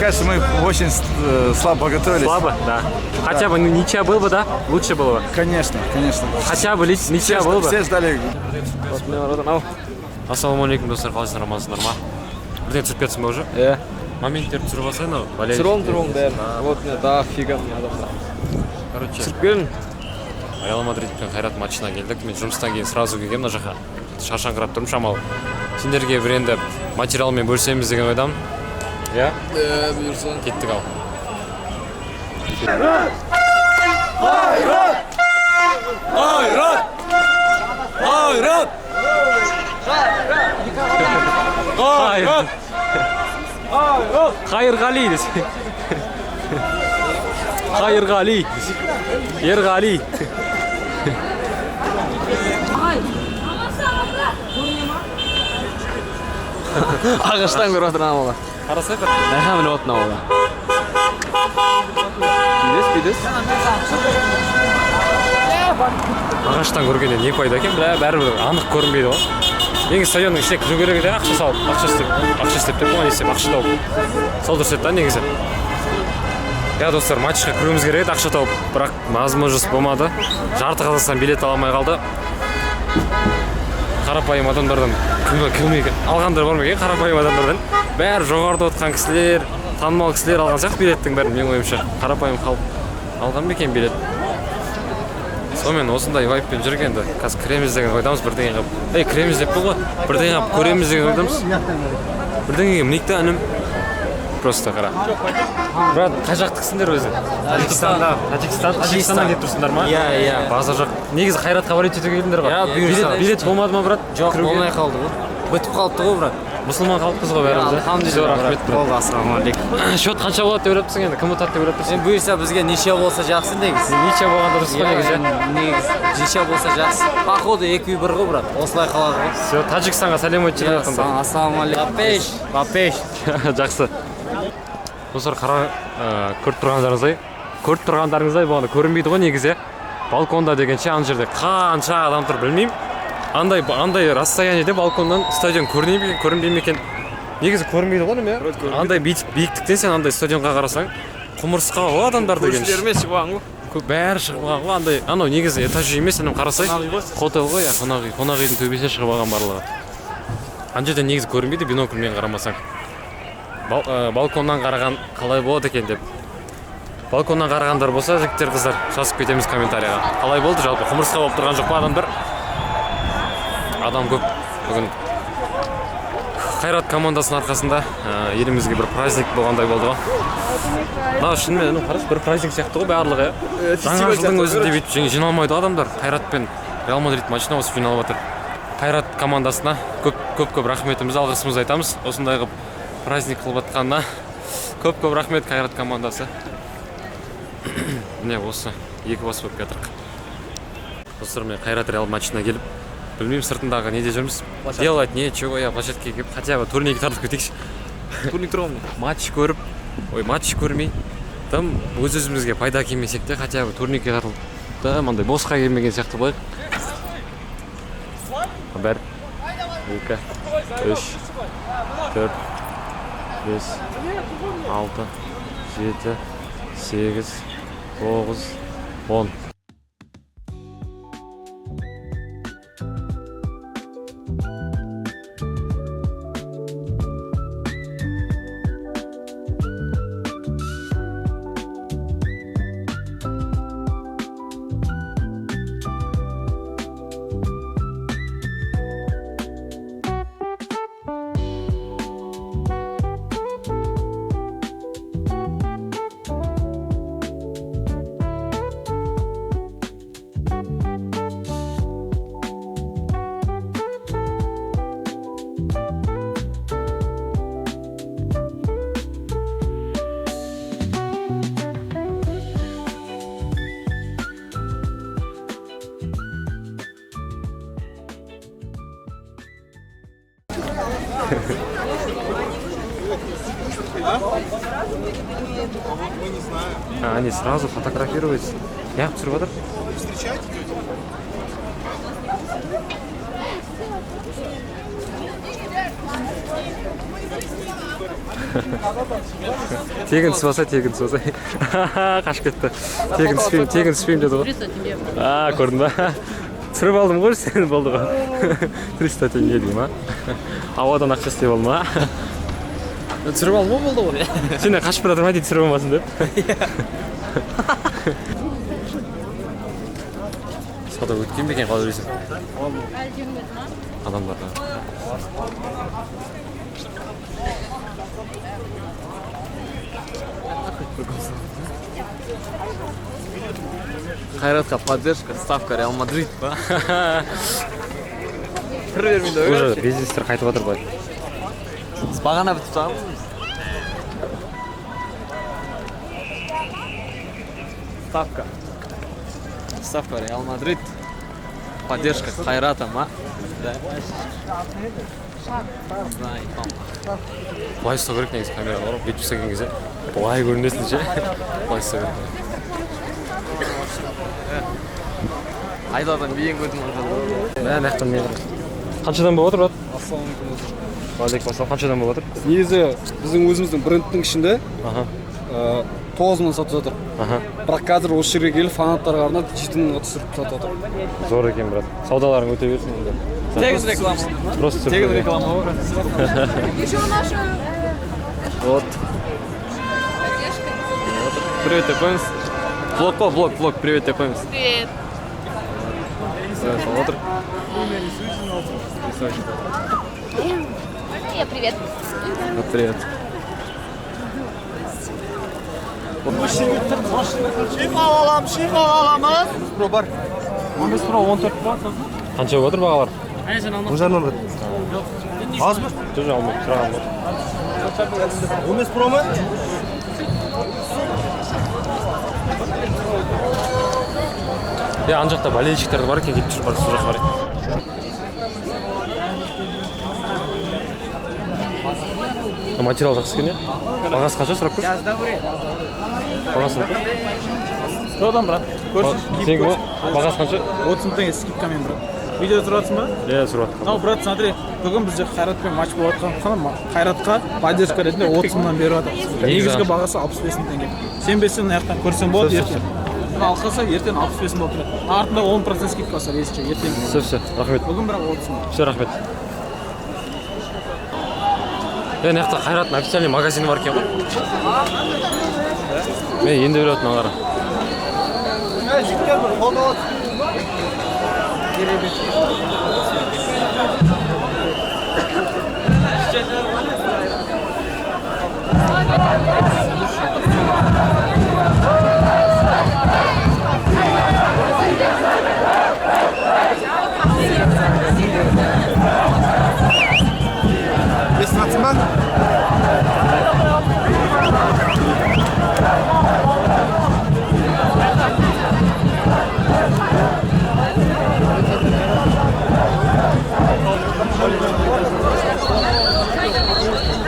кажется, мы очень слабо готовились. Слабо, да. Хотя бы ничья был бы, да? Лучше было бы. Конечно, конечно. Хотя бы ничья был бы. Все ждали. Ассалаумалейкум, достар, қалайсың, рамазсыңдар ма? Бірден түсіріп кетсің бе уже? Иә. Моменттерді түсіріп алсайын ау, бәле. Тұрың бәрін. Вот міне дофига адамдар. Короче, Түсіріп келін. Реал Мадрид пен Қайрат матчына келдік. Мен жұмыстан кейін сразу келгем мына жаққа. Шаршаңқырап тұрмын шамалы. Сендерге бір енді материалмен бөлісеміз деген ойдамын. Иә? Бұйырса. Кеттік ал. Қайырғали десе. Қайырғали. Ерғали. Ағаштан көріп отырған ола. Қарасай бір. Айға мініп отырған ола. Бидес. Ағаштан көргенде не пайда екен? Бәрібір анық көрінбейді ғой. Негізі стадионның ішіне кіру керек еді, ақша салып, ақша істеп деп қойған есеп, ақша тауып. Сол дұрыс еді да негізі. Я достар, матчқа кіруіміз керек еді, ақша тауып, бірақ возможность болмады. Жарты Қазақстан билет ала алмай қалды. Қарапайым адамдардан алғандар бар ма екен? Қарапайым адамдардан бәрі жоғарыда отқан кісілер, танымал кісілер алған сияқты билеттің бәрін, мен ойымша. Қарапайым халық алған ма екен билет? Сонымен осындай вайппен жүргенді, қазір кіреміз деген ойдамыз, бірдеңе қылып. Кіреміз деп бұл ғой, бірдеңе қылып көреміз деген ойдамыз. Бірдеңеге мінейік та інім. Просто қара. Брат, қай жақтықсыңдар өзің? Тәжікстаннан кетіп тұрсыңдар ма? Иә. Базар жақ. Негізі Қайратқа барып жетуге келдіңдер ғой? Иә, бұйырса. Билет болмады ма, брат? Жоқ, болмай қалды ғой. Бітіп қалыпты ғой, брат. Мұсылман халықпыз ғой бәріміз. Алхамдулилла, Рахмет, брат. болды, ассалаумалейкум. Счет қанша болады деп ойлап тұрсың енді? Кім ұтады деп ойлап тұрсың? Бұйырса бізге неше болса жақсы негізі. Неше болғанда дұрыс қой негізі? Негізі неше болса жақсы. Походу 2-1 ғой, брат. Осылай қалады ғой. Все, Тәжікстанға сәлем айтып жатқанда. Ассалаумалейкум. Бапеш. Жақсы. Достар, көріп тұрғандарыңыздай болғанда көрінбейді ғой негізі. Балконда дегенше ана жерде қанша адам тұр білмеймін. Андай расстояниеде балконнан стадион көрінбей ме екен? Негізі көрінбейді ғой неме? Андай биіктіктен сен андай стадионға қарасаң, құмырсқа ғой адамдар деген. Көршілеріме шығып алған ғой. Бәрі шығып алған ғой, андай, анау негізі этажы емес, анау қарасай. Хотел ғой, қонақ үйдің төбесіне шығып алған барлығы. Ана жерден негізі көрінбейді, бинокльмен қарамасаң. Балконнан қараған қалай болады екен деп. Балконнан қарағандар болса, жігіттер қыздар, жазып кетеміз комментарияға. Қалай болды жалпы, құмырсқа болып тұрған жоқ па адамдар? Адам көп бүгін. Қайрат командасының арқасында елімізге бір праздник болғандай болды ғой. Шынымен қараш, бір праздник сияқты ғой барлығы. Жаңа жылдың өзінде бүйтіп жиналмайды адамдар. Қайрат пен Реал Мадрид матчына осы жиналып жатыр. Қайрат командасына көп рахметімізді, алғысымызды айтамыз. Осындай қылып праздник қылып жатқанына көп рахмет Қайрат командасы. Міне осы екі бас болып кетірік. Достар, мен Қайрат Реал матчына келіп, білмеймін сыртындағы неде жүрміз. Делать нечего, я площадке келіп, хотя бы турникке тартып кетейікші. Турник тұр ғой. Матч көрмей, там өз-өзімізге пайда келмесек те, хотя бы турникке тартылып, мындай босқа келмеген сияқты болайық. 1, 2, 3, 4, 5, 6, 7, 8, 9, 10. Они сразу фотографируются. Я обсерватор. Встречайте тетю. Тегін түспаса, тегін түспаса. Қашып кетті. Тегін түспеймін деді ғой. 300 теңге. Көрдің ба? Түсіріп алдым ғой, сен болды ғой. 300 теңге дейм, а? Ауадан ақша істеп алдым, а? Түсіріп алма болды ғой. Сен қашып бара тұрмай дейді түсіріп алмасын деп. Сауда өткен бе екен, қалай ойлайсың? Адамдар. Қайратқа поддержка, ставка Реал Мадрид па? Бір бермейді ғой. Уже бизнестер қайтып отыр бай. Бағана бітіп тағым. Ставка Реал Мадрид. Поддержка Қайрата ма? Былай ұстау керек негізі камераға барып, бүйтіп ұстаған кезде. Былай көрінесің ше. Былай ұстау керек. Айдадан биен көтім алған. Мән ақтан мен. Қаншадан болып отыр, брат? Уағалейкум, қаншадан болып отыр? Негізі біздің өзіміздің брендтің ішінде Аха. 9 мың сатып жатыр. Аха. Бірақ қазір осы жерге келіп фанаттарға арнап 7 мыңға түсіріп сатып жатыр. Зор екен, брат. Саудаларың өте берсін енді. Тегіз реклама. Просто Тегіз реклама ғой. Еще наша Вот. Привет, yapayım. Vlog, привет, yapayım. привет. Смотри. Я привет. Привет. Қанша болып отыр бағалар? Мың жарым брат. Аз ба? Жоқ, алмайды, сұраған ба? 15 про ма? Ана жақта болельщиктер бар екен, кетіп жүріп сол жаққа барайық. Материал жақсы екен, иә? Бағасы қанша сұрап көр? Бағасы қанша? Содан брат. Сенікі ма? Бағасы қанша? 30 мың теңге скидкамен брат. Видео тұрасың ба? Иә, сұрап жатқан. Ал брат, смотри, бүгін бізде Қайратпен матч болып жатқан Қайратқа поддержка ретінде 30 мыңнан беріп жатыр. Негізгі бағасы 65 мың теңге. Сенбесең мына жақтан көрсең болады ертең. Алқаса ертең 65 мың болып тұрады. Артында 10% скидкасы бар есікше ертең. Все, рахмет. Бүгін бірақ 30 мың. Все, рахмет. Мына жақта Қайраттың официальный магазині бар екен ғой. Мен енді беріп отырмын ағара.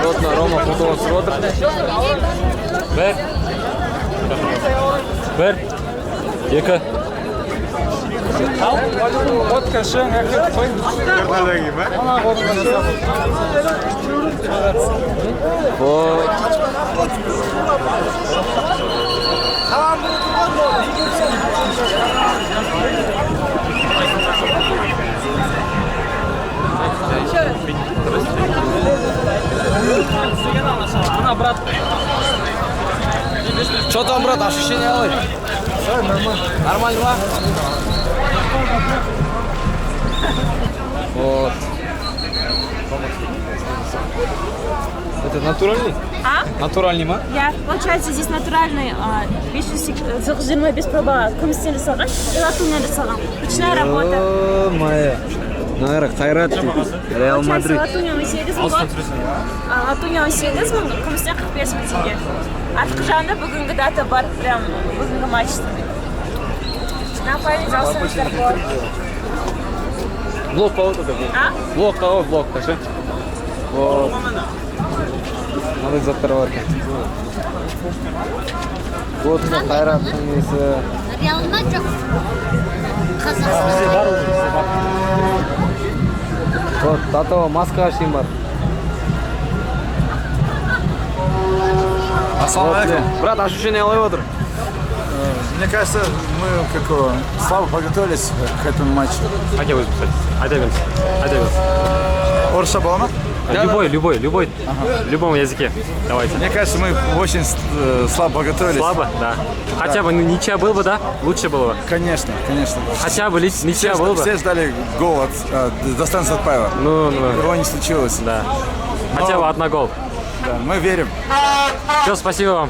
Вот на Рома футбол смотрит. Бір, екі. Водка, шен, Вот. брат. Что там, брат, ощущения алой? Нормально. Нормально, ба? Вот. Это натуральный? А? Натуральный ма? Я, получается, здесь натуральный 520 без проба күмістен жасалған и латунья жасалған. Ручная работа. Моя. Наверное, Қайрат, Реал Мадрид. Латунья 18 мың год. Латунья 18 мың, күмістен 45 мың теңге. Артқы жағында бүгінгі дата бар, прям бүгінгі матчтың. Напарник алсаңыздар болады. Блок по вот это. А? Блок того, блок, скажи. Вот. Надо за второго. Вот Қайрат несі. Реал Мадрид. Қазақстан. Вот, татова маска ашим бар. Ассалаумалейкум. Брат, ощущение қалай отыр? Мне кажется, мы слабо подготовились к этому матчу. Айта беріңіз, айта беріңіз, айта беріңіз. Орысша была ма? Любой, любом языке. Давайте. Мне кажется, мы очень слабо подготовились. Слабо, да. Хотя бы ничья был бы, да? Лучше было бы. Конечно, конечно. Хотя бы ничья был бы. Все ждали гол от Достан Сатпаева. Ну, Его не случилось. да. Хотя бы одна гол. Да, мы верим. Все, спасибо вам.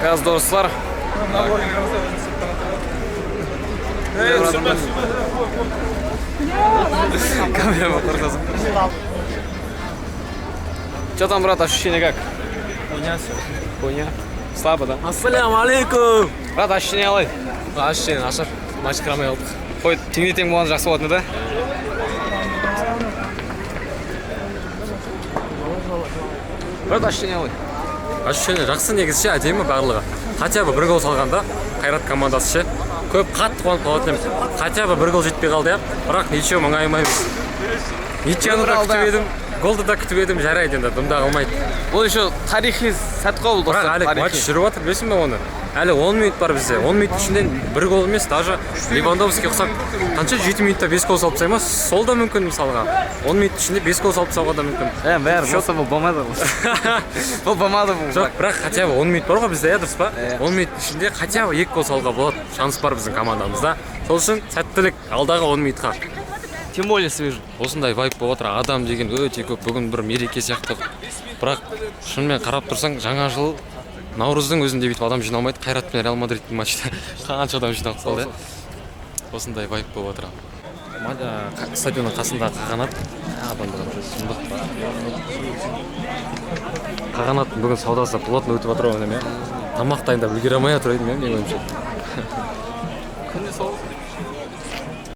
Қазір достар. Камера тұрғызып. Что там, брат, ощущение как? Хуйня. Слабо, да? Ассаляму-алейкум. Брат, ощущение қалай? Ащен, ашық. Матч кірамай қалдық. Қой, тең болған жақсы болатын еді. Брат, ощущение қалай? Ощущение жақсы негізі ше, әдемі барлығы. Хотя бы бір гол салғанда, Қайрат командасы ше, көп қатты қуанып қалатын едім. Хотя бы бір гол жетпей қалды я, бірақ ничего мұңаймаймыз. Ничьяны да күтіп едім, голды да күтіп едім, жарайды енді, дымда қалмайды. Бұл еще тарихи сәт қой бұл Бірақ әлі матч жүріп жатыр, білесің бе оны? Әлі 10 минут бар бізде. 10 минут ішінде бір гол емес, даже Левандовский ұқсап, қанша 7 минутта 5 гол салып тастай ма? Сол да мүмкін мысалға. 10 минут ішінде 5 гол салып тастауға да мүмкін. Бәрі болса бұл болмайды бұл. Бұл болмады бұл. Жоқ, бірақ хотя бы 10 минут бар ғой бізде, дұрыс па? 10 минут ішінде хотя бы 2 гол салуға болады. Шанс бар біздің командамызда. Сол үшін сәттілік алдағы 10 минутқа. Тем более свежий. Осындай вайп болып отыр. Адам деген өте көп. Бүгін бір мереке сияқты. Бірақ шынымен қарап тұрсаң, жаңа жыл Наурыздың өзінде бүйтіп адам жиналмайды. Қайрат пен Реал Мадридтің матчта қанша адам жиналып қалды. Осындай вайп болып отыр. Стадионның қасындағы қағанат. Қағанаттың бүгін саудасы плотно өтіп отыр ғой. Тамақ дайындап үлгере алмай отыр едім, менің ойымша. Күнде сол.